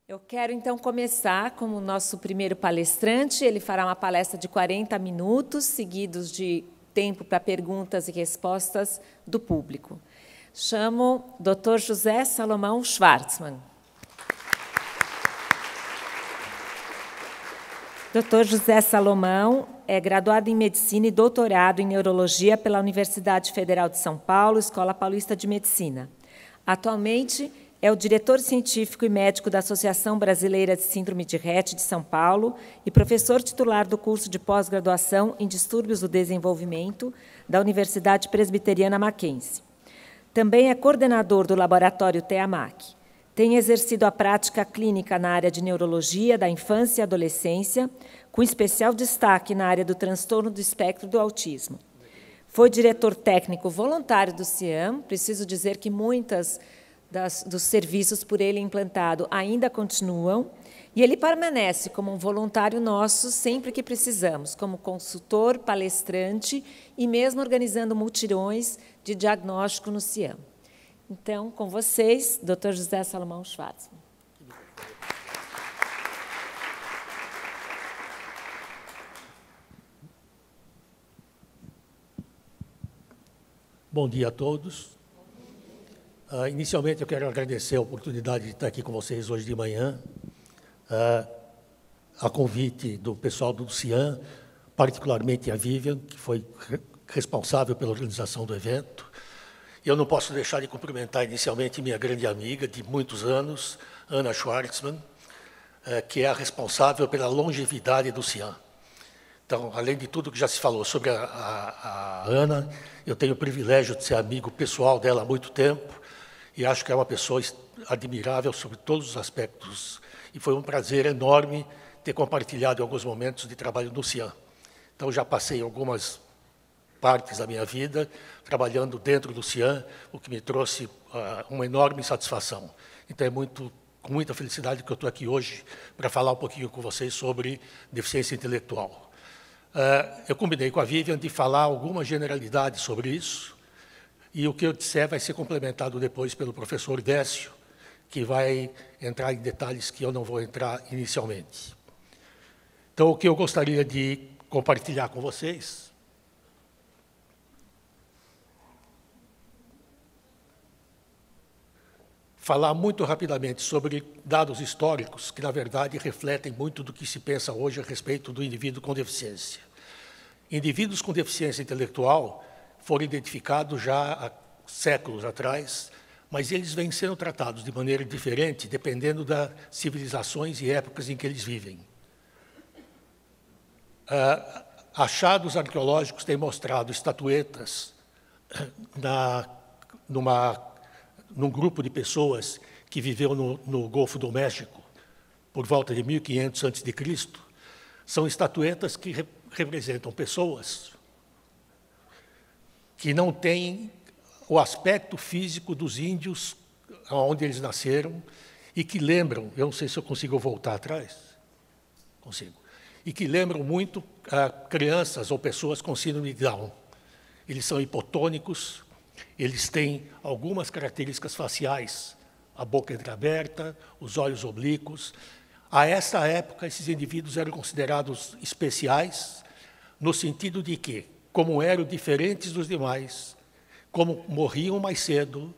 Eu quero, então, começar com o nosso primeiro palestrante. Ele fará uma palestra de 40 minutos, seguidos de tempo para perguntas e respostas do público. Chamo o Dr. José Salomão Schwartzman. Dr. José Salomão é graduado em Medicina e doutorado em Neurologia pela Universidade Federal de São Paulo, Escola Paulista de Medicina. Atualmente, é o diretor científico e médico da Associação Brasileira de Síndrome de Rett de São Paulo e professor titular do curso de pós-graduação em Distúrbios do Desenvolvimento da Universidade Presbiteriana Mackenzie. Também é coordenador do laboratório TEAMAC. Tem exercido a prática clínica na área de neurologia da infância e adolescência, com especial destaque na área do transtorno do espectro do autismo. Foi diretor técnico voluntário do CIAM. Preciso dizer que muitas dos serviços por ele implantado ainda continuam, e ele permanece como um voluntário nosso sempre que precisamos, como consultor, palestrante e mesmo organizando mutirões de diagnóstico no CIAM. Então, com vocês, Dr. José Salomão Schwartzman. Bom dia a todos. Inicialmente, eu quero agradecer a oportunidade de estar aqui com vocês hoje de manhã, a convite do pessoal do CIAM, particularmente a Vivian, que foi responsável pela organização do evento. Eu não posso deixar de cumprimentar inicialmente minha grande amiga de muitos anos, Ana Schwartzman, que é a responsável pela longevidade do CIAM. Então, além de tudo que já se falou sobre a Ana, eu tenho o privilégio de ser amigo pessoal dela há muito tempo e acho que é uma pessoa admirável sobre todos os aspectos. E foi um prazer enorme ter compartilhado em alguns momentos de trabalho no CIAM. Então, já passei algumas partes da minha vida trabalhando dentro do CIAM, o que me trouxe uma enorme satisfação. Então, é com muita felicidade que eu estou aqui hoje para falar um pouquinho com vocês sobre deficiência intelectual. Eu combinei com a Vivian de falar alguma generalidade sobre isso, e o que eu disser vai ser complementado depois pelo professor Décio, que vai entrar em detalhes que eu não vou entrar inicialmente. Então, o que eu gostaria de compartilhar com vocês falar muito rapidamente sobre dados históricos que, na verdade, refletem muito do que se pensa hoje a respeito do indivíduo com deficiência. Indivíduos com deficiência intelectual foram identificados já há séculos atrás, mas eles vêm sendo tratados de maneira diferente, dependendo das civilizações e épocas em que eles vivem. Achados arqueológicos têm mostrado estatuetas num grupo de pessoas que viveu no Golfo do México por volta de 1500 a.C. São estatuetas que representam pessoas que não têm o aspecto físico dos índios onde eles nasceram e que lembram, eu não sei se eu consigo voltar atrás, consigo, e que lembram muito crianças ou pessoas com síndrome de Down. Eles são hipotônicos, eles têm algumas características faciais, a boca entreaberta, os olhos oblíquos. A essa época, esses indivíduos eram considerados especiais, no sentido de que, como eram diferentes dos demais, como morriam mais cedo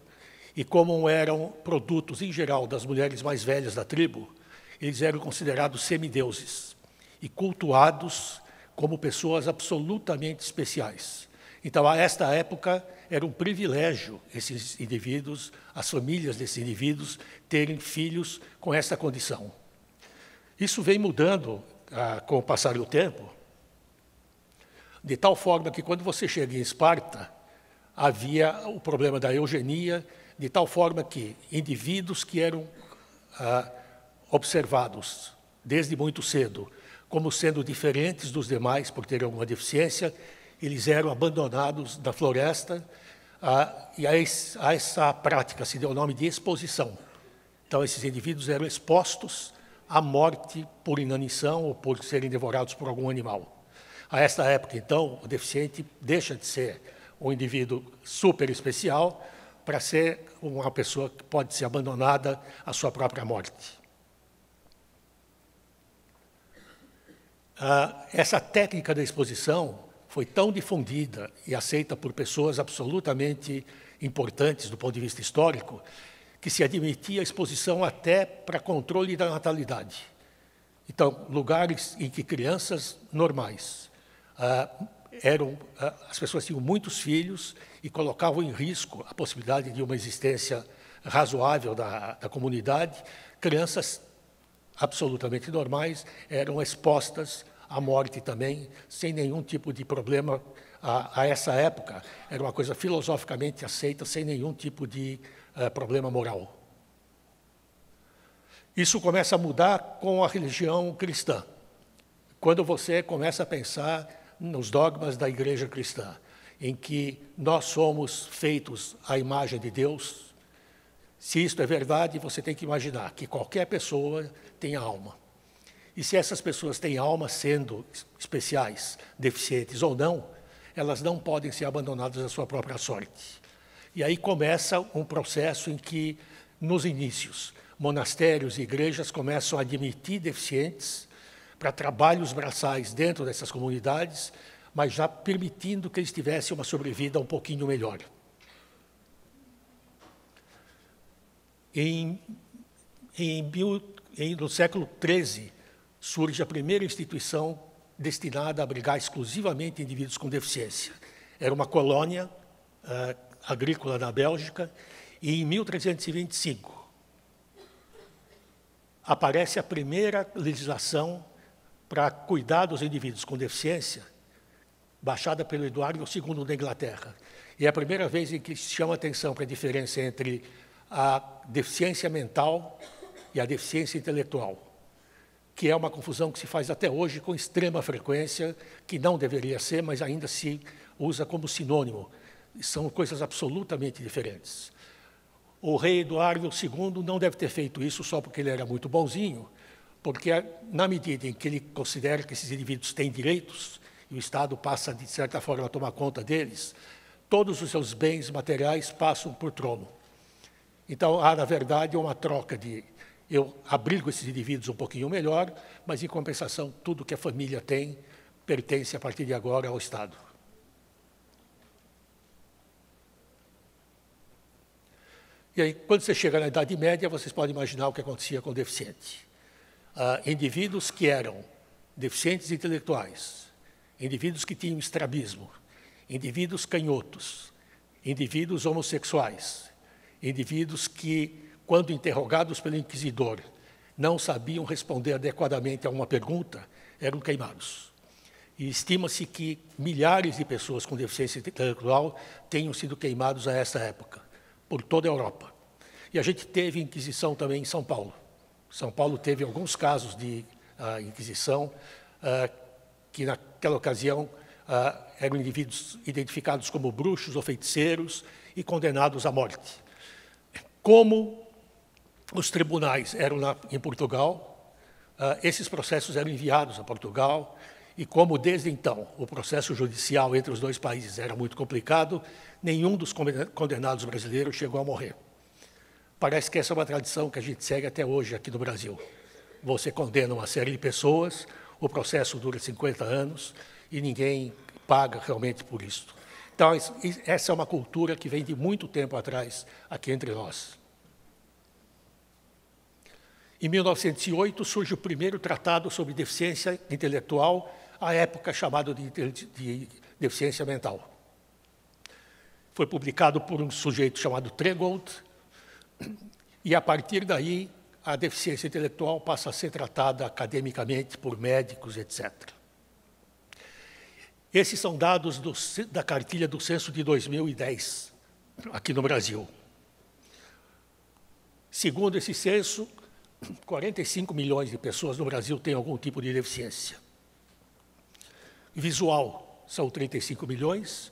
e como eram produtos, em geral, das mulheres mais velhas da tribo, eles eram considerados semideuses e cultuados como pessoas absolutamente especiais. Então, a esta época, era um privilégio esses indivíduos, as famílias desses indivíduos, terem filhos com essa condição. Isso vem mudando com o passar do tempo, de tal forma que, quando você chega em Esparta, havia o problema da eugenia, de tal forma que indivíduos que eram observados desde muito cedo como sendo diferentes dos demais por terem alguma deficiência, eles eram abandonados na floresta, e a essa prática se deu o nome de exposição. Então, esses indivíduos eram expostos à morte por inanição ou por serem devorados por algum animal. A esta época, então, o deficiente deixa de ser um indivíduo super especial para ser uma pessoa que pode ser abandonada à sua própria morte. Essa técnica da exposição foi tão difundida e aceita por pessoas absolutamente importantes do ponto de vista histórico, que se admitia a exposição até para controle da natalidade. Então, lugares em que crianças normais as pessoas tinham muitos filhos e colocavam em risco a possibilidade de uma existência razoável da comunidade, crianças absolutamente normais eram expostas à morte também, sem nenhum tipo de problema. A essa época, era uma coisa filosoficamente aceita, sem nenhum tipo de problema moral. Isso começa a mudar com a religião cristã. Quando você começa a pensar nos dogmas da igreja cristã, em que nós somos feitos à imagem de Deus, se isto é verdade, você tem que imaginar que qualquer pessoa tem alma. E se essas pessoas têm alma, sendo especiais, deficientes ou não, elas não podem ser abandonadas à sua própria sorte. E aí começa um processo em que, nos inícios, monastérios e igrejas começam a admitir deficientes para trabalhos braçais dentro dessas comunidades, mas já permitindo que eles tivessem uma sobrevida um pouquinho melhor. No século XIII, surge a primeira instituição destinada a abrigar exclusivamente indivíduos com deficiência. Era uma colônia agrícola na Bélgica, e em 1325 aparece a primeira legislação para cuidar dos indivíduos com deficiência, baixada pelo Eduardo II da Inglaterra. E é a primeira vez em que se chama atenção para a diferença entre a deficiência mental e a deficiência intelectual, que é uma confusão que se faz até hoje com extrema frequência, que não deveria ser, mas ainda se usa como sinônimo. São coisas absolutamente diferentes. O rei Eduardo II não deve ter feito isso só porque ele era muito bonzinho, porque na medida em que ele considera que esses indivíduos têm direitos, e o Estado passa, de certa forma, a tomar conta deles, todos os seus bens materiais passam por trono. Então, há, na verdade, uma troca de eu abrigo esses indivíduos um pouquinho melhor, mas, em compensação, tudo que a família tem pertence, a partir de agora, ao Estado. E aí, quando você chega na Idade Média, vocês podem imaginar o que acontecia com o deficiente. Indivíduos que eram deficientes intelectuais, indivíduos que tinham estrabismo, indivíduos canhotos, indivíduos homossexuais, indivíduos que, quando interrogados pelo inquisidor, não sabiam responder adequadamente a uma pergunta, eram queimados. E estima-se que milhares de pessoas com deficiência intelectual tenham sido queimados a essa época, por toda a Europa. E a gente teve Inquisição também em São Paulo. São Paulo teve alguns casos de Inquisição que, naquela ocasião, eram indivíduos identificados como bruxos ou feiticeiros e condenados à morte. Como os tribunais eram em Portugal, esses processos eram enviados a Portugal, e como, desde então, o processo judicial entre os dois países era muito complicado, nenhum dos condenados brasileiros chegou a morrer. Parece que essa é uma tradição que a gente segue até hoje aqui no Brasil. Você condena uma série de pessoas, o processo dura 50 anos e ninguém paga realmente por isso. Então, essa é uma cultura que vem de muito tempo atrás aqui entre nós. Em 1908, surge o primeiro tratado sobre deficiência intelectual, à época chamado de deficiência mental. Foi publicado por um sujeito chamado Tregold, e, a partir daí, a deficiência intelectual passa a ser tratada academicamente por médicos, etc. Esses são dados da cartilha do censo de 2010, aqui no Brasil. Segundo esse censo, 45 milhões de pessoas no Brasil têm algum tipo de deficiência. Visual, são 35 milhões.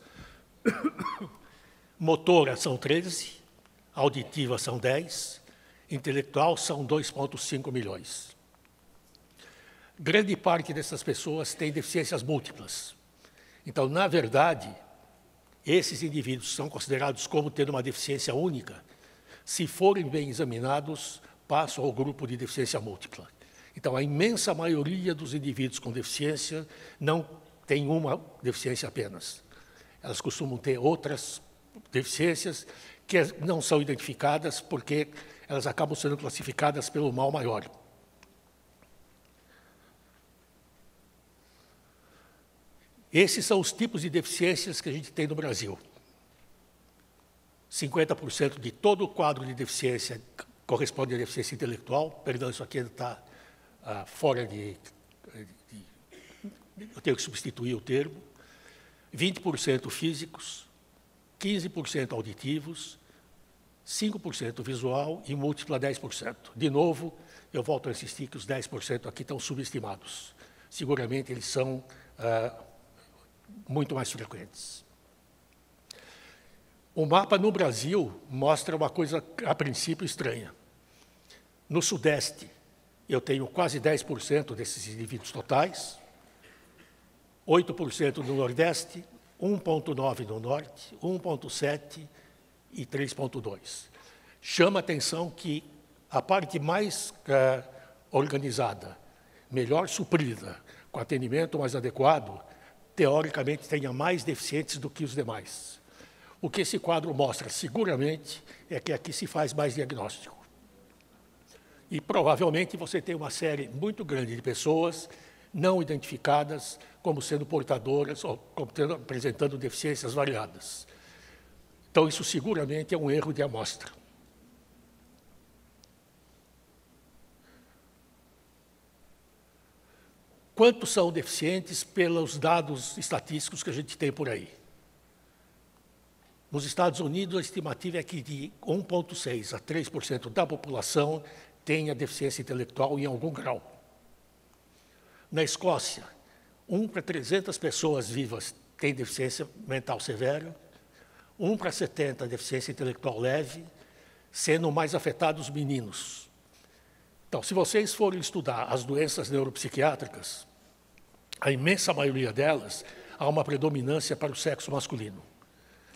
Motora, são 13. Auditiva, são 10. Intelectual, são 2,5 milhões. Grande parte dessas pessoas tem deficiências múltiplas. Então, na verdade, esses indivíduos são considerados como tendo uma deficiência única. Se forem bem examinados, passam ao grupo de deficiência múltipla. Então, a imensa maioria dos indivíduos com deficiência não tem uma deficiência apenas. Elas costumam ter outras deficiências que não são identificadas porque elas acabam sendo classificadas pelo mal maior. Esses são os tipos de deficiências que a gente tem no Brasil. 50% de todo o quadro de deficiência corresponde à deficiência intelectual. Perdão, isso aqui está fora de... Eu tenho que substituir o termo. 20% físicos, 15% auditivos, 5% visual e múltipla 10%. De novo, eu volto a insistir que os 10% aqui estão subestimados. Seguramente eles são muito mais frequentes. O mapa no Brasil mostra uma coisa, a princípio, estranha. No Sudeste, eu tenho quase 10% desses indivíduos totais, 8% no Nordeste, 1,9% no Norte, 1,7% e 3,2%. Chama a atenção que a parte mais organizada, melhor suprida, com atendimento mais adequado, teoricamente tenha mais deficientes do que os demais. O que esse quadro mostra, seguramente, é que aqui se faz mais diagnóstico. E, provavelmente, você tem uma série muito grande de pessoas não identificadas como sendo portadoras ou como apresentando deficiências variadas. Então, isso seguramente é um erro de amostra. Quantos são deficientes pelos dados estatísticos que a gente tem por aí? Nos Estados Unidos, a estimativa é que de 1,6% a 3% da população tenha deficiência intelectual em algum grau. Na Escócia, 1 para 300 pessoas vivas tem deficiência mental severa, 1 para 70 deficiência intelectual leve, sendo mais afetados os meninos. Então, se vocês forem estudar as doenças neuropsiquiátricas, a imensa maioria delas há uma predominância para o sexo masculino.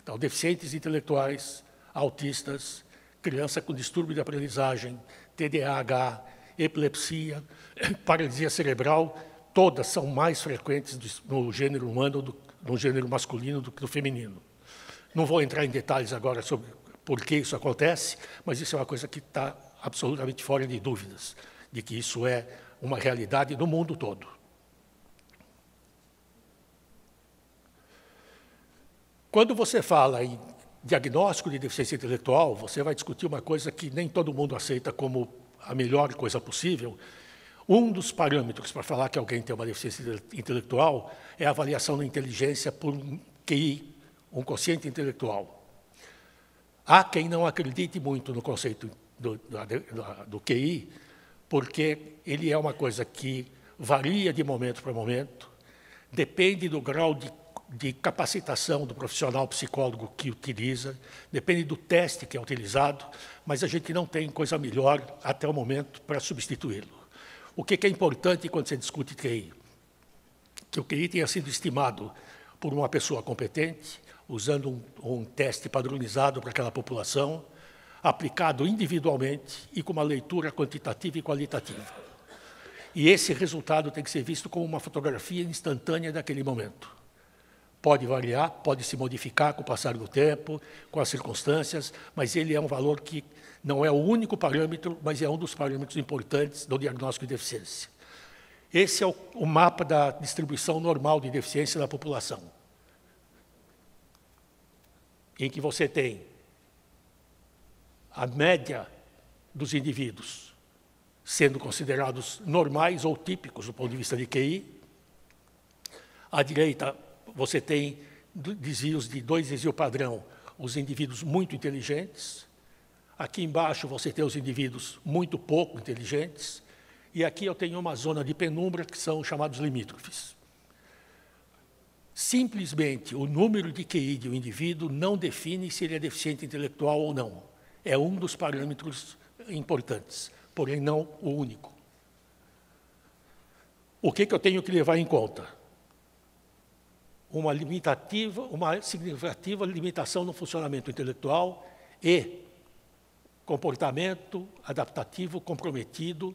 Então, deficientes intelectuais, autistas, criança com distúrbio de aprendizagem, TDAH, epilepsia, paralisia cerebral, todas são mais frequentes no gênero humano, no gênero masculino do que no feminino. Não vou entrar em detalhes agora sobre por que isso acontece, mas isso é uma coisa que está absolutamente fora de dúvidas, de que isso é uma realidade no mundo todo. Quando você fala em diagnóstico de deficiência intelectual, você vai discutir uma coisa que nem todo mundo aceita como a melhor coisa possível. Um dos parâmetros para falar que alguém tem uma deficiência intelectual é a avaliação da inteligência por um QI, um quociente intelectual. Há quem não acredite muito no conceito do QI, porque ele é uma coisa que varia de momento para momento, depende do grau de capacitação do profissional psicólogo que utiliza, depende do teste que é utilizado, mas a gente não tem coisa melhor até o momento para substituí-lo. O que é importante quando você discute QI? Que o QI tenha sido estimado por uma pessoa competente, usando um teste padronizado para aquela população, aplicado individualmente e com uma leitura quantitativa e qualitativa. E esse resultado tem que ser visto como uma fotografia instantânea daquele momento. Pode variar, pode se modificar com o passar do tempo, com as circunstâncias, mas ele é um valor que não é o único parâmetro, mas é um dos parâmetros importantes do diagnóstico de deficiência. Esse é o mapa da distribuição normal de deficiência na população, em que você tem a média dos indivíduos sendo considerados normais ou típicos do ponto de vista de QI. À direita, você tem desvios de 2 desvios padrão, os indivíduos muito inteligentes. Aqui embaixo você tem os indivíduos muito pouco inteligentes. E aqui eu tenho uma zona de penumbra que são chamados limítrofes. Simplesmente o número de QI de um indivíduo não define se ele é deficiente intelectual ou não. É um dos parâmetros importantes, porém não o único. O que eu tenho que levar em conta? Uma significativa limitação no funcionamento intelectual e comportamento adaptativo comprometido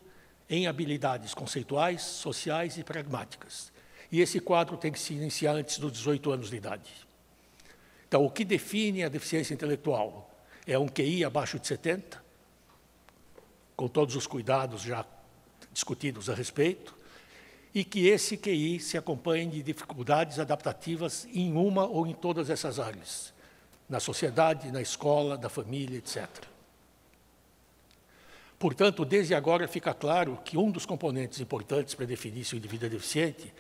em habilidades conceituais, sociais e pragmáticas. E esse quadro tem que se iniciar antes dos 18 anos de idade. Então, o que define a deficiência intelectual é um QI abaixo de 70, com todos os cuidados já discutidos a respeito, e que esse QI se acompanhe de dificuldades adaptativas em uma ou em todas essas áreas, na sociedade, na escola, na família, etc. Portanto, desde agora fica claro que um dos componentes importantes para definir se o indivíduo é deficiente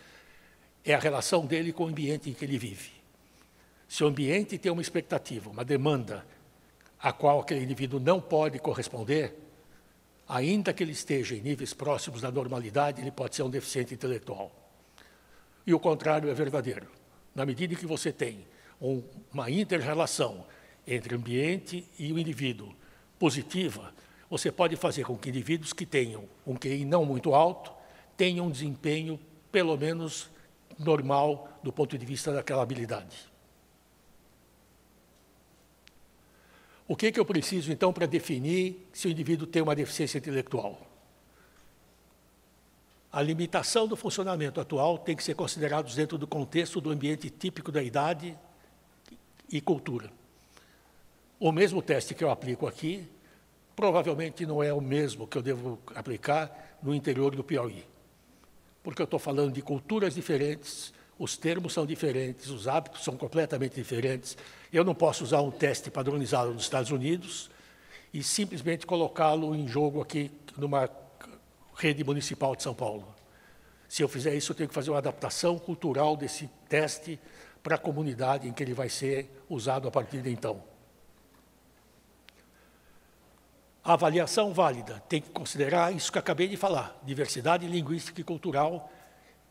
é a relação dele com o ambiente em que ele vive. Se o ambiente tem uma expectativa, uma demanda, a qual aquele indivíduo não pode corresponder, ainda que ele esteja em níveis próximos da normalidade, ele pode ser um deficiente intelectual. E o contrário é verdadeiro. Na medida em que você tem uma inter-relação entre o ambiente e o indivíduo positiva, você pode fazer com que indivíduos que tenham um QI não muito alto tenham um desempenho, pelo menos, normal do ponto de vista daquela habilidade. O que eu preciso, então, para definir se o indivíduo tem uma deficiência intelectual? A limitação do funcionamento atual tem que ser considerada dentro do contexto do ambiente típico da idade e cultura. O mesmo teste que eu aplico aqui, provavelmente não é o mesmo que eu devo aplicar no interior do Piauí, porque eu estou falando de culturas diferentes, os termos são diferentes, os hábitos são completamente diferentes. Eu não posso usar um teste padronizado nos Estados Unidos e simplesmente colocá-lo em jogo aqui numa rede municipal de São Paulo. Se eu fizer isso, eu tenho que fazer uma adaptação cultural desse teste para a comunidade em que ele vai ser usado a partir de então. A avaliação válida tem que considerar isso que eu acabei de falar, diversidade linguística e cultural,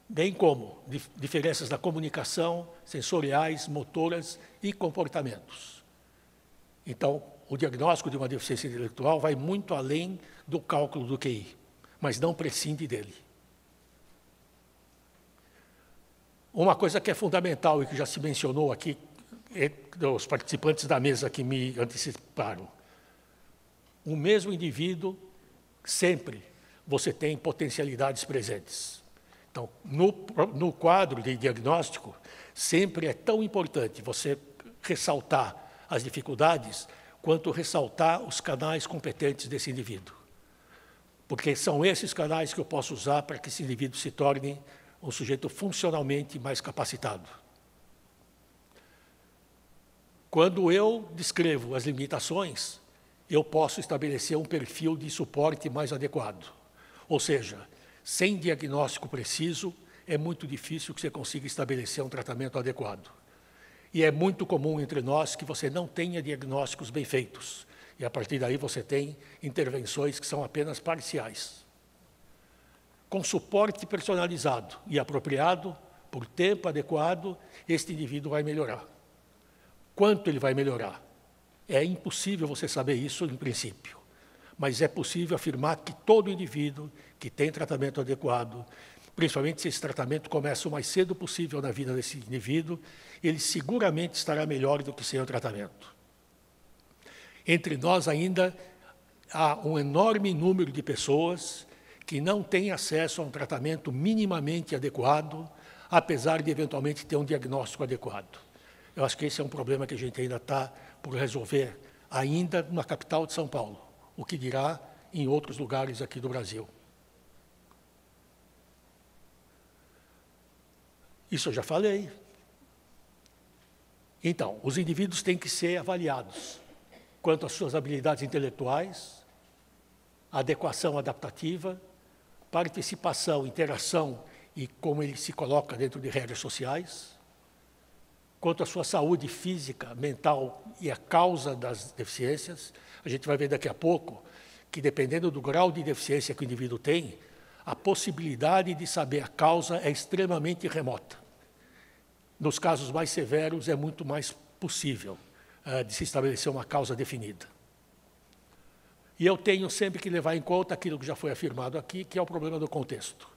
bem como diferenças na comunicação, sensoriais, motoras e comportamentos. Então, o diagnóstico de uma deficiência intelectual vai muito além do cálculo do QI, mas não prescinde dele. Uma coisa que é fundamental e que já se mencionou aqui, dos participantes da mesa que me anteciparam, o mesmo indivíduo, sempre você tem potencialidades presentes. Então, no quadro de diagnóstico, sempre é tão importante você ressaltar as dificuldades quanto ressaltar os canais competentes desse indivíduo. Porque são esses canais que eu posso usar para que esse indivíduo se torne um sujeito funcionalmente mais capacitado. Quando eu descrevo as limitações, eu posso estabelecer um perfil de suporte mais adequado. Ou seja, sem diagnóstico preciso, é muito difícil que você consiga estabelecer um tratamento adequado. E é muito comum entre nós que você não tenha diagnósticos bem feitos. E, a partir daí, você tem intervenções que são apenas parciais. Com suporte personalizado e apropriado, por tempo adequado, este indivíduo vai melhorar. Quanto ele vai melhorar? É impossível você saber isso em princípio. Mas é possível afirmar que todo indivíduo que tem tratamento adequado, principalmente se esse tratamento começa o mais cedo possível na vida desse indivíduo, ele seguramente estará melhor do que sem o tratamento. Entre nós ainda há um enorme número de pessoas que não têm acesso a um tratamento minimamente adequado, apesar de eventualmente ter um diagnóstico adequado. Eu acho que esse é um problema que a gente ainda está por resolver, ainda na capital de São Paulo, o que dirá em outros lugares aqui do Brasil. Isso eu já falei. Então, os indivíduos têm que ser avaliados quanto às suas habilidades intelectuais, adequação adaptativa, participação, interação e como ele se coloca dentro de regras sociais, quanto à sua saúde física, mental e a causa das deficiências. A gente vai ver daqui a pouco que, dependendo do grau de deficiência que o indivíduo tem, a possibilidade de saber a causa é extremamente remota. Nos casos mais severos, é muito mais possível de se estabelecer uma causa definida. E eu tenho sempre que levar em conta aquilo que já foi afirmado aqui, que é o problema do contexto.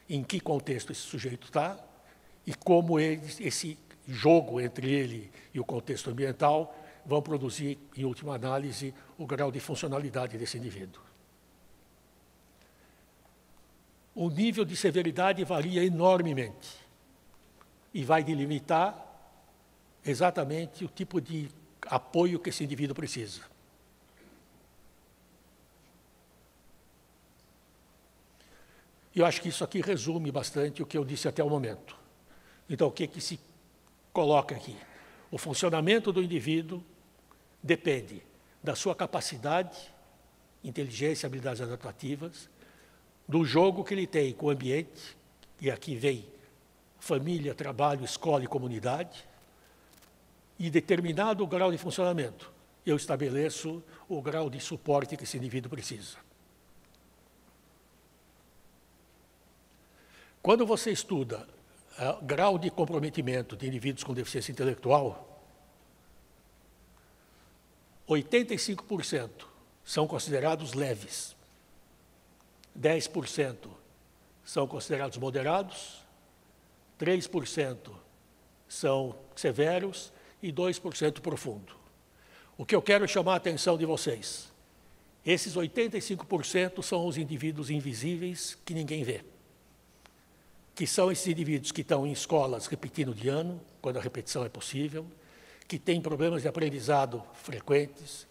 Em que contexto esse sujeito está e como esse jogo entre ele e o contexto ambiental vão produzir, em última análise, o grau de funcionalidade desse indivíduo. o nível de severidade varia enormemente e vai delimitar exatamente o tipo de apoio que esse indivíduo precisa. E eu acho que isso aqui resume bastante o que eu disse até o momento. Então, o que se coloca aqui? O funcionamento do indivíduo depende da sua capacidade, inteligência, habilidades adaptativas, do jogo que ele tem com o ambiente, e aqui vem família, trabalho, escola e comunidade, e determinado grau de funcionamento, eu estabeleço o grau de suporte que esse indivíduo precisa. Quando você estuda o grau de comprometimento de indivíduos com deficiência intelectual, 85% são considerados leves, 10% são considerados moderados, 3% são severos e 2% profundo. O que eu quero chamar a atenção de vocês, esses 85% são os indivíduos invisíveis que ninguém vê, que são esses indivíduos que estão em escolas repetindo de ano, quando a repetição é possível, que têm problemas de aprendizado frequentes,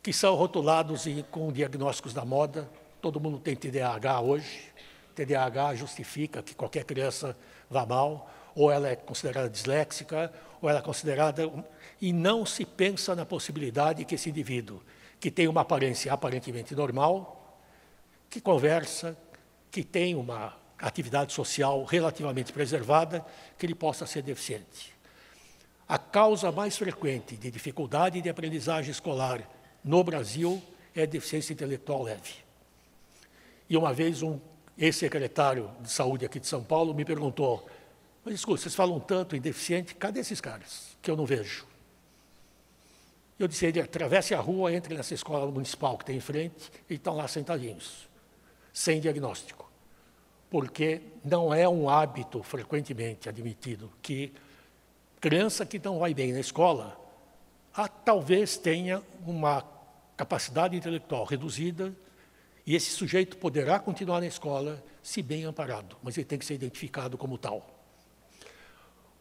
que são rotulados com diagnósticos da moda. Todo mundo tem TDAH hoje. TDAH justifica que qualquer criança vá mal, ou ela é considerada disléxica, ou ela é considerada... E não se pensa na possibilidade que esse indivíduo, que tem uma aparência aparentemente normal, que conversa, que tem uma atividade social relativamente preservada, que ele possa ser deficiente. A causa mais frequente de dificuldade de aprendizagem escolar no Brasil é deficiência intelectual leve. E uma vez um ex-secretário de saúde aqui de São Paulo me perguntou, mas escuta, vocês falam tanto em deficiente, cadê esses caras que eu não vejo? Eu disse, ele atravesse a rua, entre nessa escola municipal que tem em frente, e estão lá sentadinhos, sem diagnóstico. Porque não é um hábito frequentemente admitido que criança que não vai bem na escola, talvez tenha uma capacidade intelectual reduzida e esse sujeito poderá continuar na escola se bem amparado, mas ele tem que ser identificado como tal.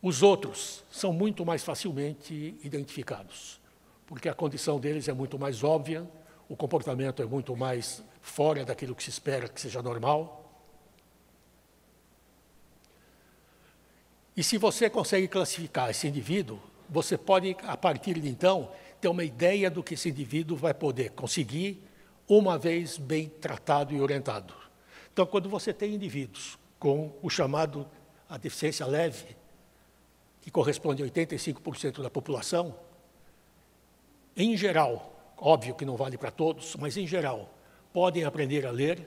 Os outros são muito mais facilmente identificados, porque a condição deles é muito mais óbvia, o comportamento é muito mais fora daquilo que se espera que seja normal. E se você consegue classificar esse indivíduo, você pode, a partir de então, ter uma ideia do que esse indivíduo vai poder conseguir uma vez bem tratado e orientado. Então, quando você tem indivíduos com o chamado a deficiência leve, que corresponde a 85% da população, em geral, óbvio que não vale para todos, mas em geral, podem aprender a ler,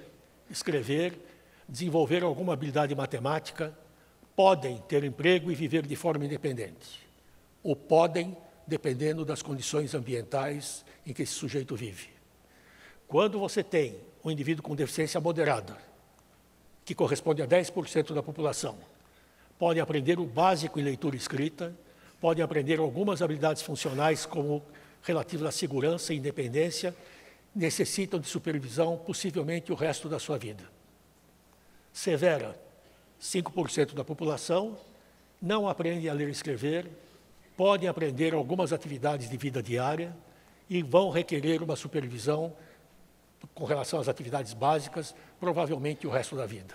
escrever, desenvolver alguma habilidade matemática, podem ter emprego e viver de forma independente, ou podem, dependendo das condições ambientais em que esse sujeito vive. Quando você tem um indivíduo com deficiência moderada, que corresponde a 10% da população, pode aprender o básico em leitura e escrita, pode aprender algumas habilidades funcionais como relativas à segurança e independência, necessitam de supervisão possivelmente o resto da sua vida. Severa, 5% da população, não aprende a ler e escrever, podem aprender algumas atividades de vida diária e vão requerer uma supervisão com relação às atividades básicas, provavelmente o resto da vida.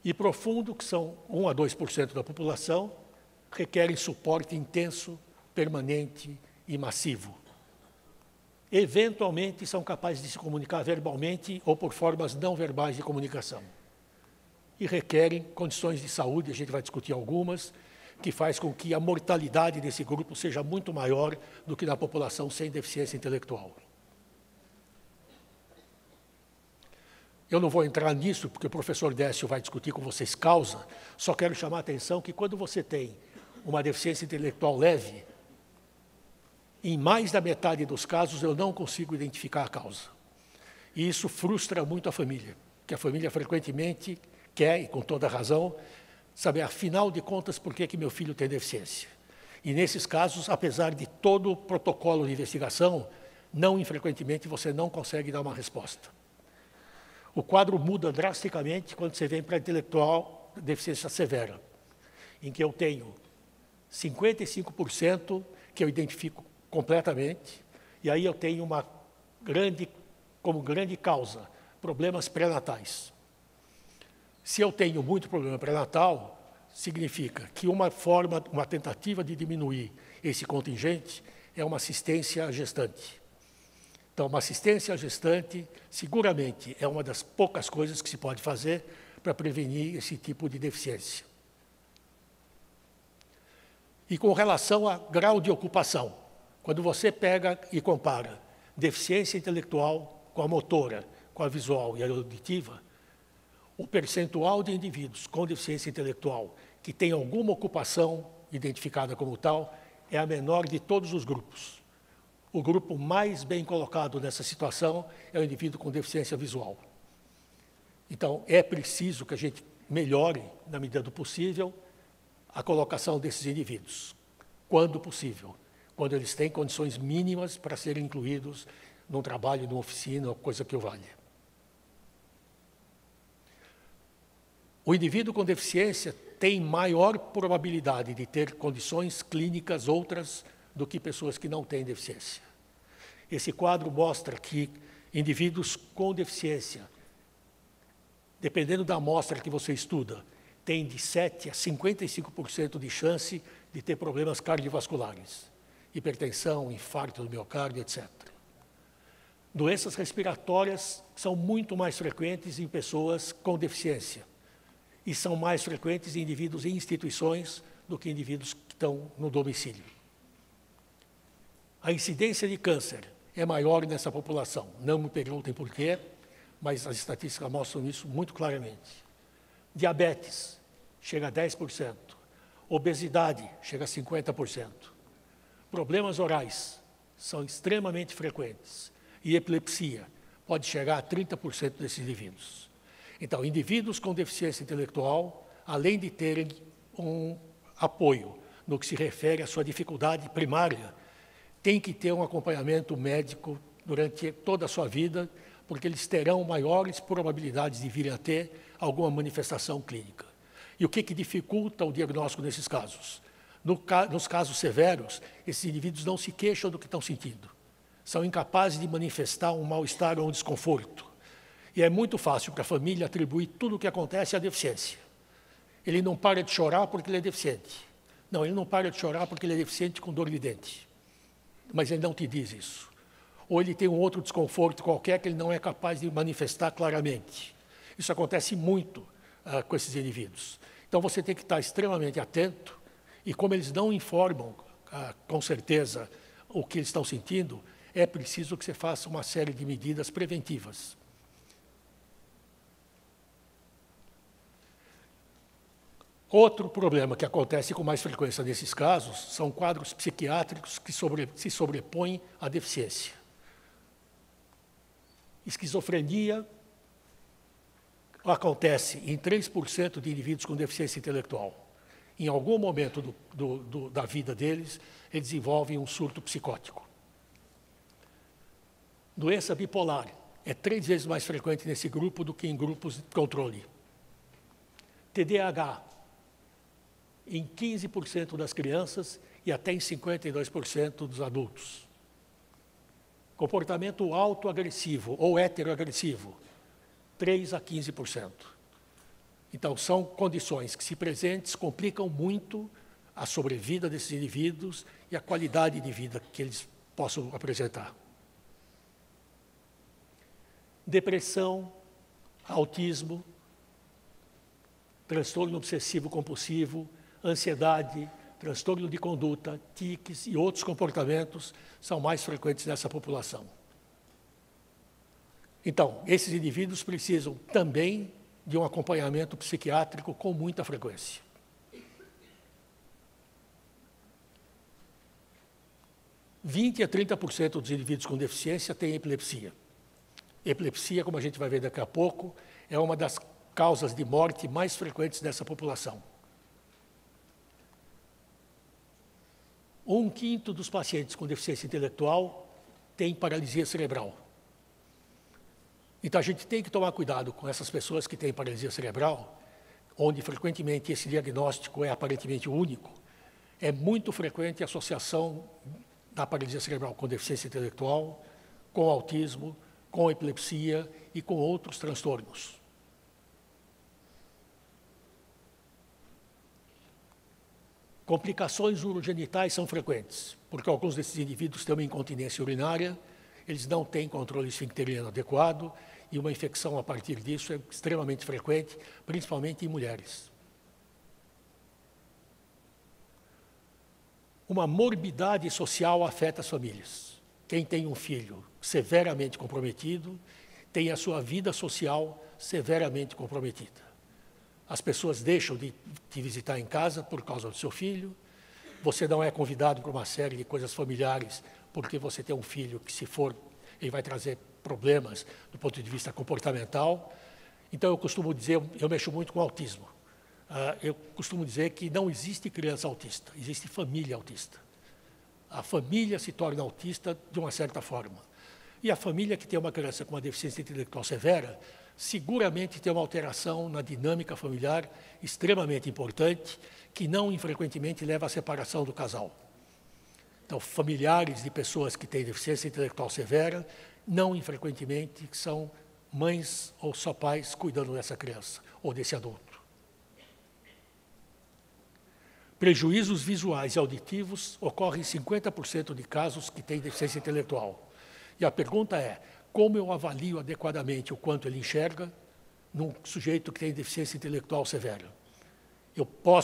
E profundo, que são 1 a 2% da população, requerem suporte intenso, permanente e massivo. Eventualmente, são capazes de se comunicar verbalmente ou por formas não verbais de comunicação. E requerem condições de saúde, a gente vai discutir algumas, que faz com que a mortalidade desse grupo seja muito maior do que na população sem deficiência intelectual. Eu não vou entrar nisso, porque o professor Décio vai discutir com vocês causa, só quero chamar a atenção que quando você tem uma deficiência intelectual leve, em mais da metade dos casos eu não consigo identificar a causa. E isso frustra muito a família, que a família frequentemente quer, e com toda razão, saber, afinal de contas, por que meu filho tem deficiência. E nesses casos, apesar de todo o protocolo de investigação, não infrequentemente você não consegue dar uma resposta. O quadro muda drasticamente quando você vem para a intelectual deficiência severa, em que eu tenho 55% que eu identifico completamente, e aí eu tenho como grande causa problemas pré-natais. Se eu tenho muito problema pré-natal, significa que uma tentativa de diminuir esse contingente é uma assistência à gestante. Então, uma assistência à gestante, seguramente, é uma das poucas coisas que se pode fazer para prevenir esse tipo de deficiência. E com relação a grau de ocupação, quando você pega e compara deficiência intelectual com a motora, com a visual e a auditiva, o percentual de indivíduos com deficiência intelectual que tem alguma ocupação identificada como tal é a menor de todos os grupos. O grupo mais bem colocado nessa situação é o indivíduo com deficiência visual. Então, é preciso que a gente melhore, na medida do possível, a colocação desses indivíduos, quando possível, quando eles têm condições mínimas para serem incluídos num trabalho, numa oficina, ou coisa que o valha. O indivíduo com deficiência tem maior probabilidade de ter condições clínicas outras do que pessoas que não têm deficiência. Esse quadro mostra que indivíduos com deficiência, dependendo da amostra que você estuda, têm de 7% a 55% de chance de ter problemas cardiovasculares, hipertensão, infarto do miocárdio, etc. Doenças respiratórias são muito mais frequentes em pessoas com deficiência e são mais frequentes em indivíduos em instituições do que indivíduos que estão no domicílio. A incidência de câncer é maior nessa população. Não me perguntem por quê, mas as estatísticas mostram isso muito claramente. Diabetes chega a 10%. Obesidade chega a 50%. Problemas orais são extremamente frequentes. E epilepsia pode chegar a 30% desses indivíduos. Então, indivíduos com deficiência intelectual, além de terem um apoio no que se refere à sua dificuldade primária, têm que ter um acompanhamento médico durante toda a sua vida, porque eles terão maiores probabilidades de virem a ter alguma manifestação clínica. E o que dificulta o diagnóstico nesses casos? Nos casos severos, esses indivíduos não se queixam do que estão sentindo. São incapazes de manifestar um mal-estar ou um desconforto. E é muito fácil para a família atribuir tudo o que acontece à deficiência. Ele não para de chorar porque ele é deficiente. Não, ele não para de chorar porque ele é deficiente com dor de dente. Mas ele não te diz isso. Ou ele tem um outro desconforto qualquer que ele não é capaz de manifestar claramente. Isso acontece muito com esses indivíduos. Então, você tem que estar extremamente atento, e como eles não informam, com certeza, o que eles estão sentindo, é preciso que você faça uma série de medidas preventivas. Outro problema que acontece com mais frequência nesses casos são quadros psiquiátricos que se sobrepõem à deficiência. Esquizofrenia acontece em 3% de indivíduos com deficiência intelectual. Em algum momento da vida deles, eles desenvolvem um surto psicótico. Doença bipolar é 3 vezes mais frequente nesse grupo do que em grupos de controle. TDAH, em 15% das crianças e até em 52% dos adultos. Comportamento autoagressivo ou heteroagressivo, 3% a 15%. Então, são condições que, se presentes, complicam muito a sobrevida desses indivíduos e a qualidade de vida que eles possam apresentar. Depressão, autismo, transtorno obsessivo-compulsivo, ansiedade, transtorno de conduta, tiques e outros comportamentos são mais frequentes nessa população. Então, esses indivíduos precisam também de um acompanhamento psiquiátrico com muita frequência. – 20% a 30% dos indivíduos com deficiência têm epilepsia. Epilepsia, como a gente vai ver daqui a pouco, é uma das causas de morte mais frequentes dessa população. 1/5 dos pacientes com deficiência intelectual tem paralisia cerebral. Então, a gente tem que tomar cuidado com essas pessoas que têm paralisia cerebral, onde frequentemente esse diagnóstico é aparentemente único. É muito frequente a associação da paralisia cerebral com deficiência intelectual, com autismo, com epilepsia e com outros transtornos. Complicações urogenitais são frequentes, porque alguns desses indivíduos têm uma incontinência urinária, eles não têm controle esfincteriano adequado, e uma infecção a partir disso é extremamente frequente, principalmente em mulheres. Uma morbidade social afeta as famílias. Quem tem um filho severamente comprometido, tem a sua vida social severamente comprometida. As pessoas deixam de te visitar em casa por causa do seu filho, você não é convidado para uma série de coisas familiares porque você tem um filho que, se for, ele vai trazer problemas do ponto de vista comportamental. Então, eu costumo dizer, eu mexo muito com autismo. Eu costumo dizer que não existe criança autista, existe família autista. A família se torna autista de uma certa forma. E a família que tem uma criança com uma deficiência intelectual severa, seguramente tem uma alteração na dinâmica familiar extremamente importante, que não infrequentemente leva à separação do casal. Então, familiares de pessoas que têm deficiência intelectual severa, não infrequentemente são mães ou só pais cuidando dessa criança ou desse adulto. Prejuízos visuais e auditivos ocorrem em 50% de casos que têm deficiência intelectual. E a pergunta é, como eu avalio adequadamente o quanto ele enxerga num sujeito que tem deficiência intelectual severa?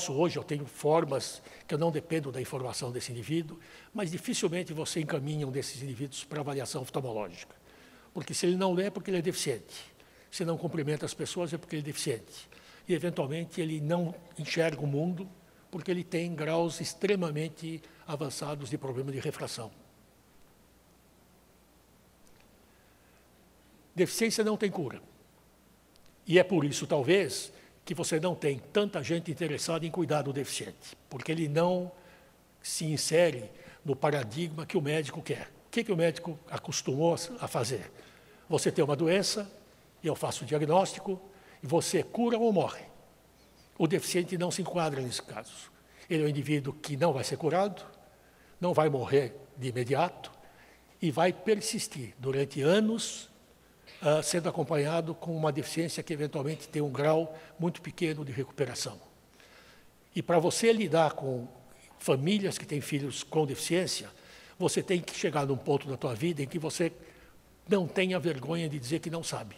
Hoje eu tenho formas que eu não dependo da informação desse indivíduo, mas dificilmente você encaminha um desses indivíduos para avaliação oftalmológica. Porque se ele não lê é porque ele é deficiente. Se não cumprimenta as pessoas é porque ele é deficiente. E, eventualmente, ele não enxerga o mundo porque ele tem graus extremamente avançados de problema de refração. Deficiência não tem cura. E é por isso, talvez, que você não tem tanta gente interessada em cuidar do deficiente, porque ele não se insere no paradigma que o médico quer. O que o médico acostumou a fazer? Você tem uma doença, eu faço o diagnóstico, e você cura ou morre. O deficiente não se enquadra nesse caso. Ele é um indivíduo que não vai ser curado, não vai morrer de imediato, e vai persistir durante anos, sendo acompanhado com uma deficiência que eventualmente tem um grau muito pequeno de recuperação. E para você lidar com famílias que têm filhos com deficiência, você tem que chegar num ponto da tua vida em que você não tenha vergonha de dizer que não sabe.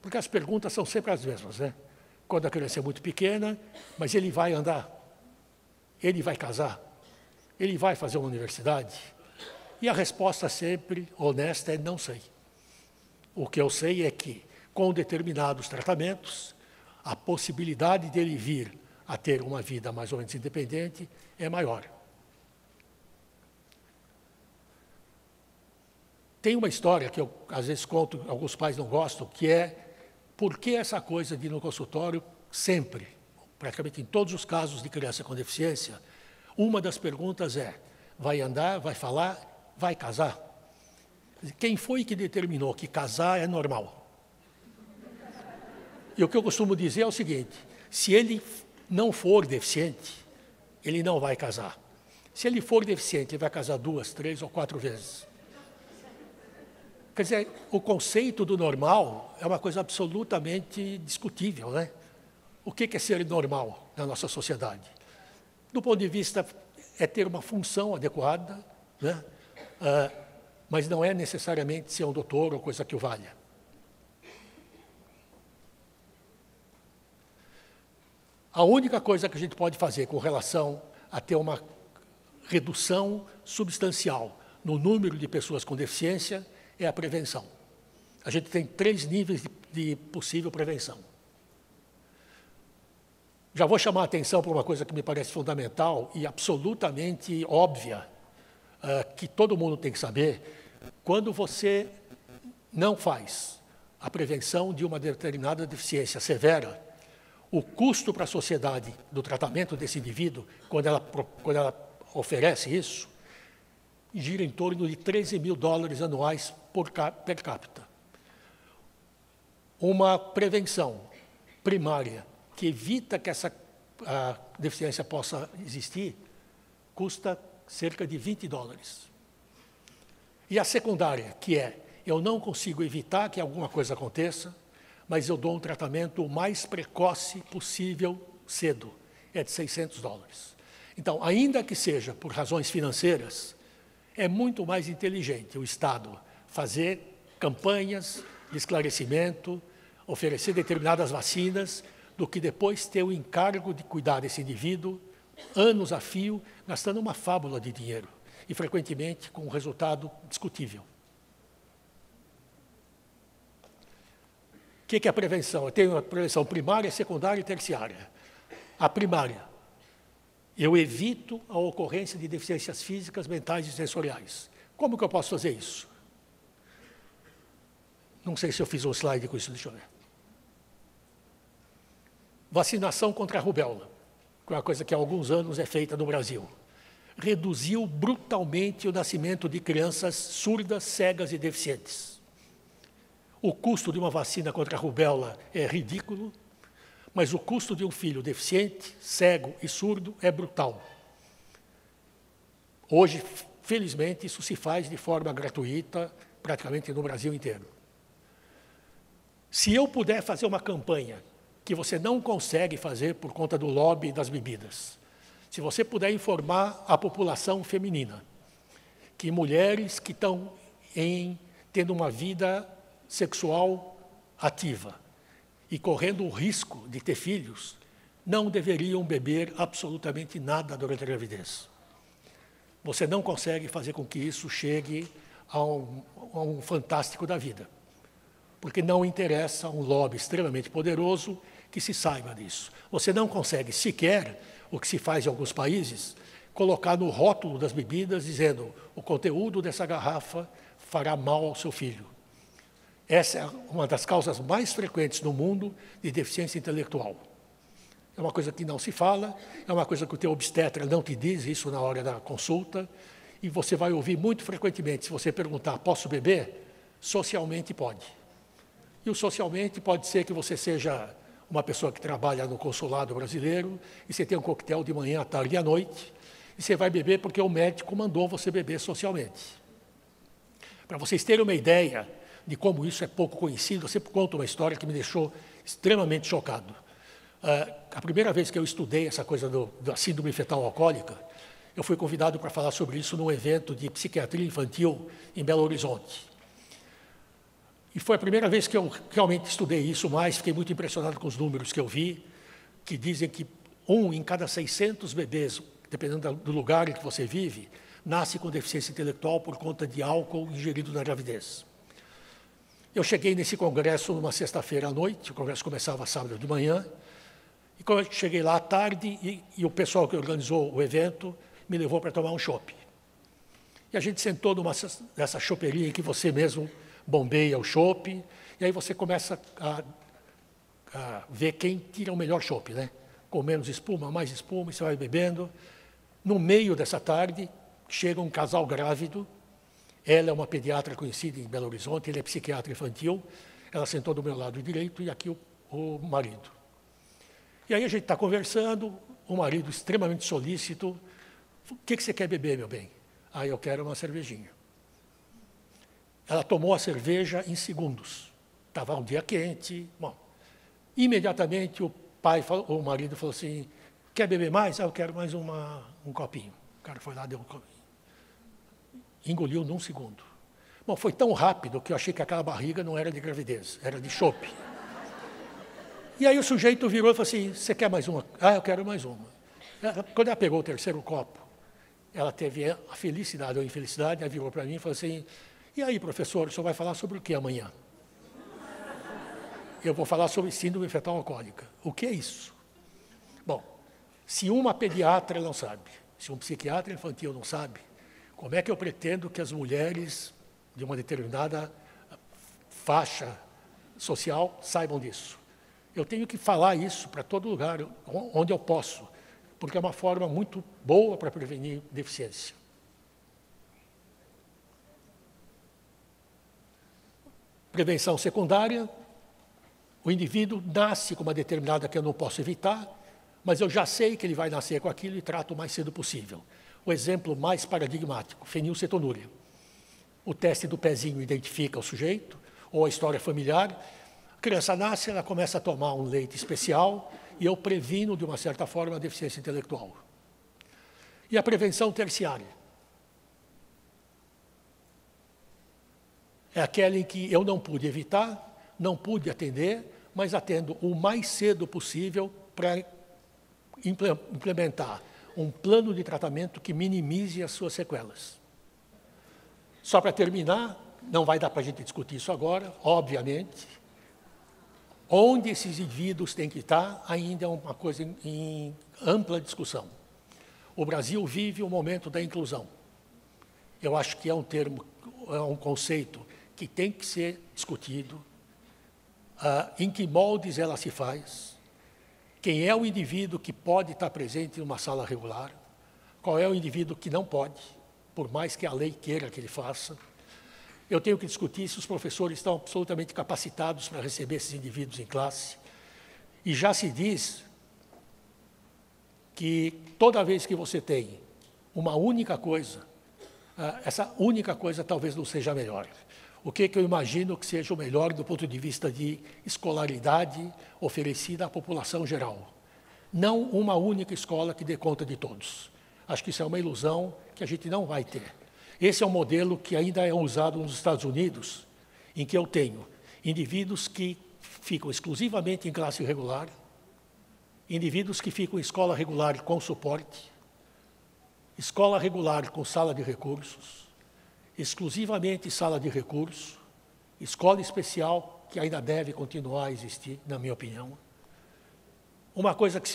Porque as perguntas são sempre as mesmas, né? Quando a criança é muito pequena, mas ele vai andar, ele vai casar, ele vai fazer uma universidade? E a resposta sempre honesta é não sei. O que eu sei é que, com determinados tratamentos, a possibilidade dele vir a ter uma vida mais ou menos independente é maior. Tem uma história que eu, às vezes, conto, alguns pais não gostam, que é por que essa coisa de ir no consultório sempre, praticamente em todos os casos de criança com deficiência, uma das perguntas é, vai andar, vai falar, vai casar? Quem foi que determinou que casar é normal? E o que eu costumo dizer é o seguinte, se ele não for deficiente, ele não vai casar. Se ele for deficiente, ele vai casar 2, 3 ou 4 vezes. Quer dizer, o conceito do normal é uma coisa absolutamente discutível, né? O que é ser normal na nossa sociedade? Do ponto de vista, é ter uma função adequada, né? Mas não é necessariamente ser um doutor ou coisa que o valha. A única coisa que a gente pode fazer com relação a ter uma redução substancial no número de pessoas com deficiência é a prevenção. A gente tem 3 níveis de possível prevenção. Já vou chamar a atenção para uma coisa que me parece fundamental e absolutamente óbvia, que todo mundo tem que saber. Quando você não faz a prevenção de uma determinada deficiência severa, o custo para a sociedade do tratamento desse indivíduo, quando ela oferece isso, gira em torno de $13 mil anuais per capita. uma prevenção primária que evita que essa deficiência possa existir, custa cerca de $20. E a secundária, que é, eu não consigo evitar que alguma coisa aconteça, mas eu dou um tratamento o mais precoce possível, cedo, é de $600. Então, ainda que seja por razões financeiras, é muito mais inteligente o Estado fazer campanhas de esclarecimento, oferecer determinadas vacinas, do que depois ter o encargo de cuidar desse indivíduo, anos a fio, gastando uma fábula de dinheiro, e frequentemente com um resultado discutível. O que é a prevenção? Eu tenho a prevenção primária, secundária e terciária. A primária, eu evito a ocorrência de deficiências físicas, mentais e sensoriais. Como que eu posso fazer isso? Não sei se eu fiz um slide com isso, deixa eu ver. Vacinação contra a rubéola, que é uma coisa que há alguns anos é feita no Brasil. Reduziu brutalmente o nascimento de crianças surdas, cegas e deficientes. O custo de uma vacina contra a rubéola é ridículo, mas o custo de um filho deficiente, cego e surdo é brutal. Hoje, felizmente, isso se faz de forma gratuita, praticamente no Brasil inteiro. Se eu puder fazer uma campanha que você não consegue fazer por conta do lobby das bebidas, se você puder informar a população feminina que mulheres que estão tendo uma vida sexual ativa e correndo o risco de ter filhos, não deveriam beber absolutamente nada durante a gravidez. Você não consegue fazer com que isso chegue a um fantástico da vida, porque não interessa um lobby extremamente poderoso que se saiba disso. Você não consegue sequer, o que se faz em alguns países, colocar no rótulo das bebidas dizendo o conteúdo dessa garrafa fará mal ao seu filho. Essa é uma das causas mais frequentes no mundo de deficiência intelectual. É uma coisa que não se fala, é uma coisa que o teu obstetra não te diz isso na hora da consulta, e você vai ouvir muito frequentemente, se você perguntar, posso beber? Socialmente pode. E o socialmente pode ser que você seja uma pessoa que trabalha no consulado brasileiro, e você tem um coquetel de manhã, à tarde e à noite, e você vai beber porque o médico mandou você beber socialmente. Para vocês terem uma ideia de como isso é pouco conhecido, eu sempre conto uma história que me deixou extremamente chocado. A primeira vez que eu estudei essa coisa da síndrome fetal alcoólica, eu fui convidado para falar sobre isso num evento de psiquiatria infantil em Belo Horizonte. E foi a primeira vez que eu realmente estudei isso mais, fiquei muito impressionado com os números que eu vi, que dizem que 1 em cada 600 bebês, dependendo do lugar em que você vive, nasce com deficiência intelectual por conta de álcool ingerido na gravidez. Eu cheguei nesse congresso numa sexta-feira à noite, o congresso começava sábado de manhã, e quando eu cheguei lá à tarde, e o pessoal que organizou o evento me levou para tomar um chopp. E a gente sentou nessa choperia em que você mesmo bombeia o chopp, e aí você começa a ver quem tira o melhor chopp, né? Com menos espuma, mais espuma, e você vai bebendo. No meio dessa tarde, chega um casal grávido, ela é uma pediatra conhecida em Belo Horizonte, ele é psiquiatra infantil, ela sentou do meu lado direito e aqui o marido. E aí a gente está conversando, o marido extremamente solícito, o que você quer beber, meu bem? Ah, eu quero uma cervejinha. Ela tomou a cerveja em segundos. Estava um dia quente. Bom, imediatamente o marido falou assim, quer beber mais? Ah, eu quero mais um copinho. O cara foi lá, deu um copinho. Engoliu num segundo. Bom, foi tão rápido que eu achei que aquela barriga não era de gravidez, era de chope. E aí o sujeito virou e falou assim, você quer mais uma? Ah, eu quero mais uma. Quando ela pegou o terceiro copo, ela teve a felicidade ou infelicidade, ela virou para mim e falou assim, e aí, professor, o senhor vai falar sobre o que amanhã? Eu vou falar sobre síndrome fetal alcoólica. O que é isso? Bom, se uma pediatra não sabe, se um psiquiatra infantil não sabe, como é que eu pretendo que as mulheres de uma determinada faixa social saibam disso? Eu tenho que falar isso para todo lugar, onde eu posso, porque é uma forma muito boa para prevenir deficiência. Prevenção secundária, O indivíduo nasce com uma determinada que eu não posso evitar, mas eu já sei que ele vai nascer com aquilo e trato o mais cedo possível. O exemplo mais paradigmático, fenilcetonúria. O teste do pezinho identifica o sujeito, ou a história familiar. A criança nasce, ela começa a tomar um leite especial e eu previno, de uma certa forma, a deficiência intelectual. E a prevenção terciária? É aquela em que eu não pude evitar, não pude atender, mas atendo o mais cedo possível para implementar um plano de tratamento que minimize as suas sequelas. Só para terminar, não vai dar para a gente discutir isso agora, obviamente, onde esses indivíduos têm que estar ainda é uma coisa em ampla discussão. O Brasil vive o momento da inclusão. Eu acho que é um conceito que tem que ser discutido, em que moldes ela se faz, quem é o indivíduo que pode estar presente em uma sala regular, qual é o indivíduo que não pode, por mais que a lei queira que ele faça. Eu tenho que discutir se os professores estão absolutamente capacitados para receber esses indivíduos em classe. E já se diz que toda vez que você tem uma única coisa, essa única coisa talvez não seja a melhor. O que eu imagino que seja o melhor do ponto de vista de escolaridade oferecida à população geral? Não uma única escola que dê conta de todos. Acho que isso é uma ilusão que a gente não vai ter. Esse é um modelo que ainda é usado nos Estados Unidos, em que eu tenho indivíduos que ficam exclusivamente em classe regular, indivíduos que ficam em escola regular com suporte, escola regular com sala de recursos, exclusivamente sala de recurso, escola especial, que ainda deve continuar a existir, na minha opinião. Uma coisa que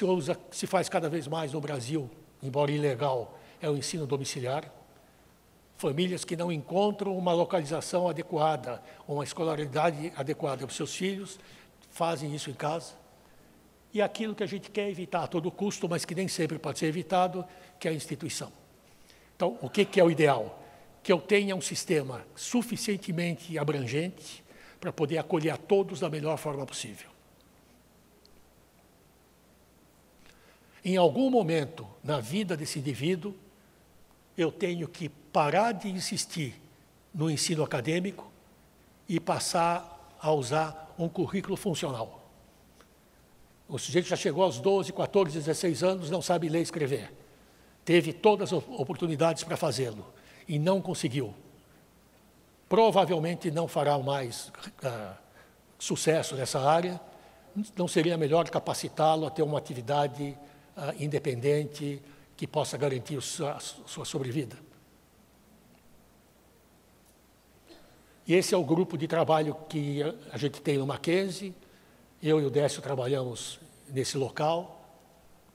se faz cada vez mais no Brasil, embora ilegal, é o ensino domiciliar. Famílias que não encontram uma localização adequada, uma escolaridade adequada para os seus filhos, fazem isso em casa. E aquilo que a gente quer evitar a todo custo, mas que nem sempre pode ser evitado, que é a instituição. Então, o que é o ideal? Que eu tenha um sistema suficientemente abrangente para poder acolher a todos da melhor forma possível. Em algum momento na vida desse indivíduo, eu tenho que parar de insistir no ensino acadêmico e passar a usar um currículo funcional. O sujeito já chegou aos 12, 14, 16 anos, não sabe ler e escrever. Teve todas as oportunidades para fazê-lo e não conseguiu. Provavelmente não fará mais sucesso nessa área. Não seria melhor capacitá-lo a ter uma atividade independente que possa garantir a sua sobrevida? E esse é o grupo de trabalho que a gente tem no Mackenzie. Eu e o Décio trabalhamos nesse local.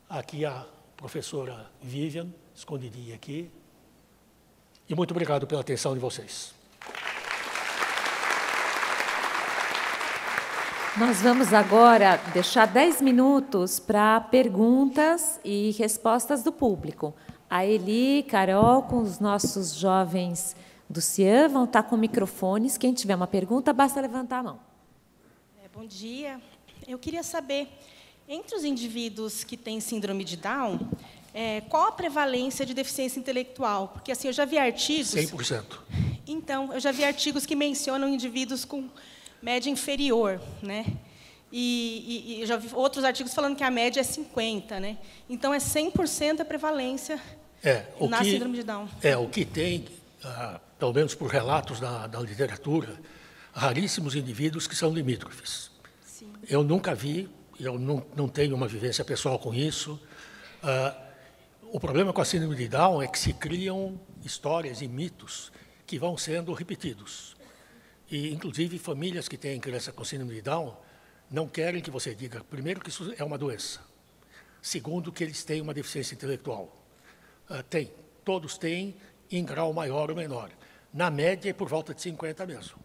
Aqui a professora Vivian, escondidinha aqui. E muito obrigado pela atenção de vocês. Nós vamos agora deixar 10 minutos para perguntas e respostas do público. A Eli, Carol, com os nossos jovens do CIAN, vão estar com microfones. Quem tiver uma pergunta, basta levantar a mão. Bom dia. Eu queria saber, entre os indivíduos que têm síndrome de Down, qual a prevalência de deficiência intelectual? Porque assim, eu já vi artigos... 100%. Então, eu já vi artigos que mencionam indivíduos com média inferior, né? E eu já vi outros artigos falando que a média é 50%, né? Então, é 100% a prevalência na síndrome de Down. O que tem, pelo menos por relatos da literatura, raríssimos indivíduos que são limítrofes. Sim. Eu nunca vi, eu não tenho uma vivência pessoal com isso. O problema com a síndrome de Down é que se criam histórias e mitos que vão sendo repetidos. E, inclusive, famílias que têm criança com síndrome de Down não querem que você diga, primeiro, que isso é uma doença. Segundo, que eles têm uma deficiência intelectual. Todos têm, em grau maior ou menor. Na média, é por volta de 50 mesmo.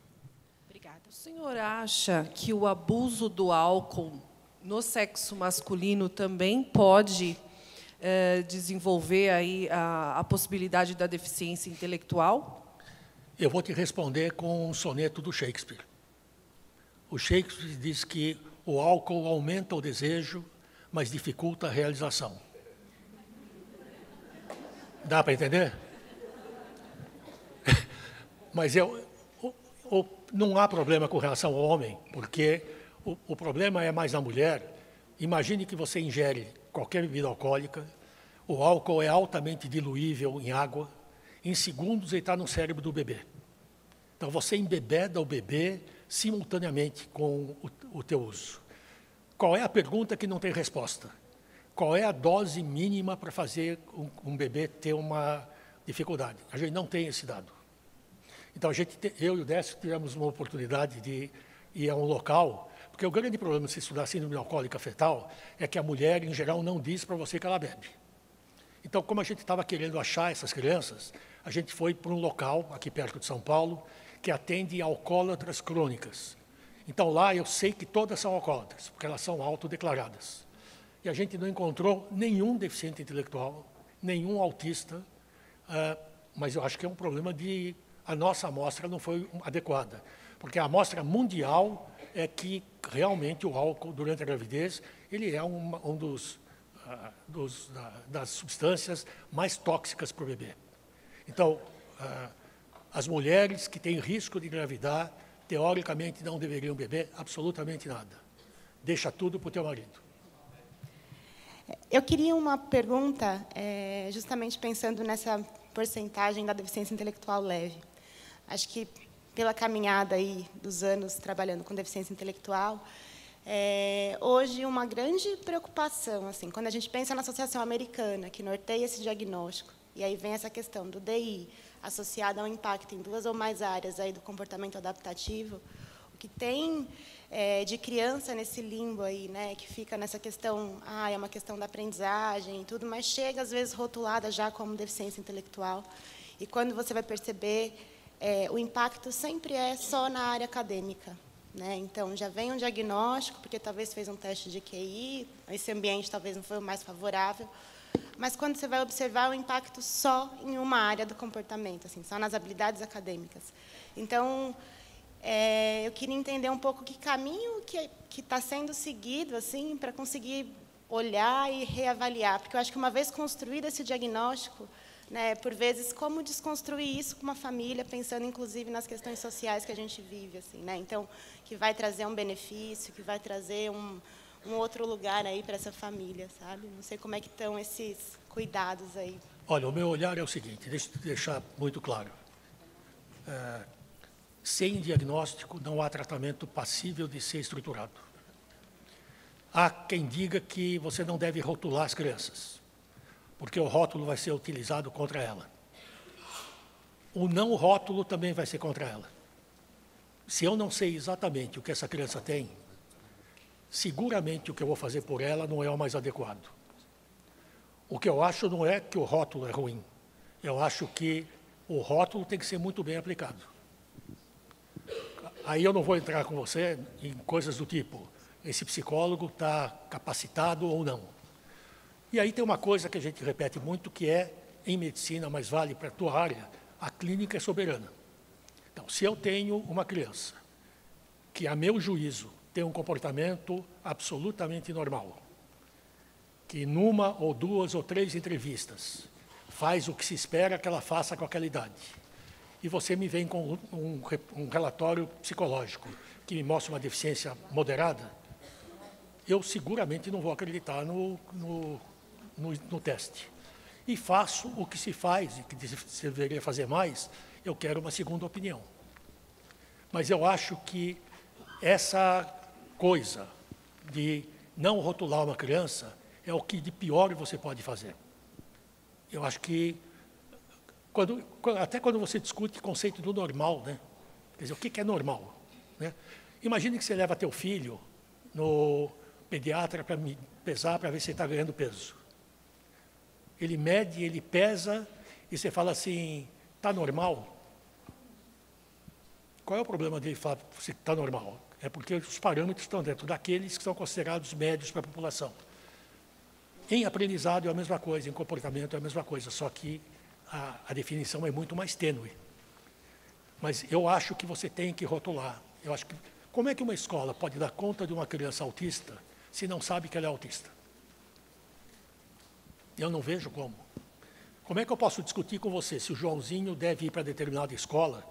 Obrigada. O senhor acha que o abuso do álcool no sexo masculino também pode desenvolver aí a possibilidade da deficiência intelectual? Eu vou te responder com um soneto do Shakespeare. O Shakespeare diz que o álcool aumenta o desejo, mas dificulta a realização. Dá para entender? Mas não há problema com relação ao homem, porque o problema é mais na mulher. Imagine que você ingere qualquer bebida alcoólica, o álcool é altamente diluível em água, em segundos ele está no cérebro do bebê. Então você embebeda o bebê simultaneamente com o teu uso. Qual é a pergunta que não tem resposta? Qual é a dose mínima para fazer um bebê ter uma dificuldade? A gente não tem esse dado. Então, eu e o Décio tivemos uma oportunidade de ir a um local, porque o grande problema de se estudar síndrome alcoólica fetal é que a mulher, em geral, não diz para você que ela bebe. Então, como a gente estava querendo achar essas crianças, a gente foi para um local, aqui perto de São Paulo, que atende alcoólatras crônicas. Então, lá eu sei que todas são alcoólatras, porque elas são autodeclaradas. E a gente não encontrou nenhum deficiente intelectual, nenhum autista, mas eu acho que é um problema de... A nossa amostra não foi adequada, porque a amostra mundial é que realmente o álcool, durante a gravidez, ele é das substâncias mais tóxicas para o bebê. Então, as mulheres que têm risco de engravidar, teoricamente, não deveriam beber absolutamente nada. Deixa tudo para o teu marido. Eu queria uma pergunta, justamente pensando nessa porcentagem da deficiência intelectual leve. Acho que, pela caminhada aí dos anos trabalhando com deficiência intelectual, hoje uma grande preocupação, assim, quando a gente pensa na Associação Americana, que norteia esse diagnóstico, e aí vem essa questão do DI, associada ao impacto em 2 ou mais áreas aí do comportamento adaptativo, o que tem de criança nesse limbo aí, né, que fica nessa questão, é uma questão da aprendizagem e tudo, mas chega às vezes rotulada já como deficiência intelectual. E quando você vai perceber, o impacto sempre é só na área acadêmica, né? Então já vem um diagnóstico, porque talvez fez um teste de QI, esse ambiente talvez não foi o mais favorável, mas quando você vai observar o impacto só em uma área do comportamento, assim, só nas habilidades acadêmicas. Então, eu queria entender um pouco que caminho que está sendo seguido, assim, para conseguir olhar e reavaliar, porque eu acho que uma vez construído esse diagnóstico, né, por vezes, como desconstruir isso com uma família, pensando inclusive nas questões sociais que a gente vive, assim, né? Então, que vai trazer um benefício, que vai trazer um outro lugar aí para essa família, sabe? Não sei como é que estão esses cuidados aí. Olha, o meu olhar é o seguinte, deixa eu deixar muito claro. Sem diagnóstico, não há tratamento passível de ser estruturado. Há quem diga que você não deve rotular as crianças, porque o rótulo vai ser utilizado contra ela. O não rótulo também vai ser contra ela. Se eu não sei exatamente o que essa criança tem, seguramente o que eu vou fazer por ela não é o mais adequado. O que eu acho não é que o rótulo é ruim. Eu acho que o rótulo tem que ser muito bem aplicado. Aí eu não vou entrar com você em coisas do tipo, esse psicólogo está capacitado ou não. E aí tem uma coisa que a gente repete muito, que é, em medicina, mas vale para a tua área, a clínica é soberana. Então, se eu tenho uma criança que, a meu juízo, tem um comportamento absolutamente normal, que numa ou 2 ou 3 entrevistas faz o que se espera que ela faça com aquela idade, e você me vem com um relatório psicológico que me mostra uma deficiência moderada, eu seguramente não vou acreditar no teste. E faço o que se faz, e que se deveria fazer mais, eu quero uma segunda opinião. Mas eu acho que essa coisa de não rotular uma criança é o que de pior você pode fazer. Eu acho que, até quando você discute o conceito do normal, né? Quer dizer, o que é normal? Né? Imagine que você leva teu filho no pediatra para pesar, para ver se ele está ganhando peso. Ele mede, ele pesa, e você fala assim, está normal? Qual é o problema dele falar se está normal? É porque os parâmetros estão dentro daqueles que são considerados médios para a população. Em aprendizado é a mesma coisa, em comportamento é a mesma coisa, só que a definição é muito mais tênue. Mas eu acho que você tem que rotular. Eu acho que Como é que uma escola pode dar conta de uma criança autista se não sabe que ela é autista? Eu não vejo como. Como é que eu posso discutir com você se o Joãozinho deve ir para determinada escola,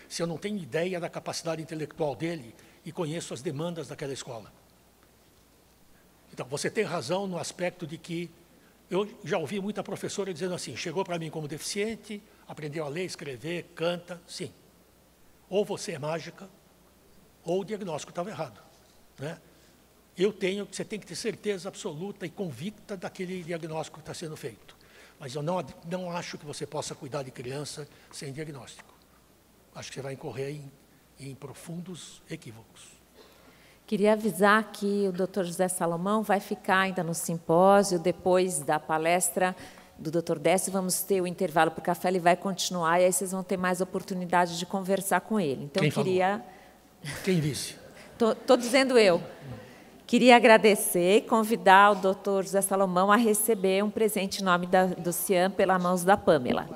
se eu não tenho ideia da capacidade intelectual dele e conheço as demandas daquela escola? Então, você tem razão no aspecto de que eu já ouvi muita professora dizendo assim, chegou para mim como deficiente, aprendeu a ler, escrever, canta, sim. Ou você é mágica, ou o diagnóstico estava errado, né? Você tem que ter certeza absoluta e convicta daquele diagnóstico que está sendo feito. Mas eu não acho que você possa cuidar de criança sem diagnóstico. Acho que você vai incorrer em profundos equívocos. Queria avisar que o Dr. José Salomão vai ficar ainda no simpósio, depois da palestra do Dr. Décio, vamos ter o intervalo para o café, ele vai continuar, e aí vocês vão ter mais oportunidade de conversar com ele. Então, Quem falou? Quem disse? Estou dizendo eu. Queria agradecer e convidar o Dr. José Salomão a receber um presente em nome do CIAM pelas mãos da Pâmela.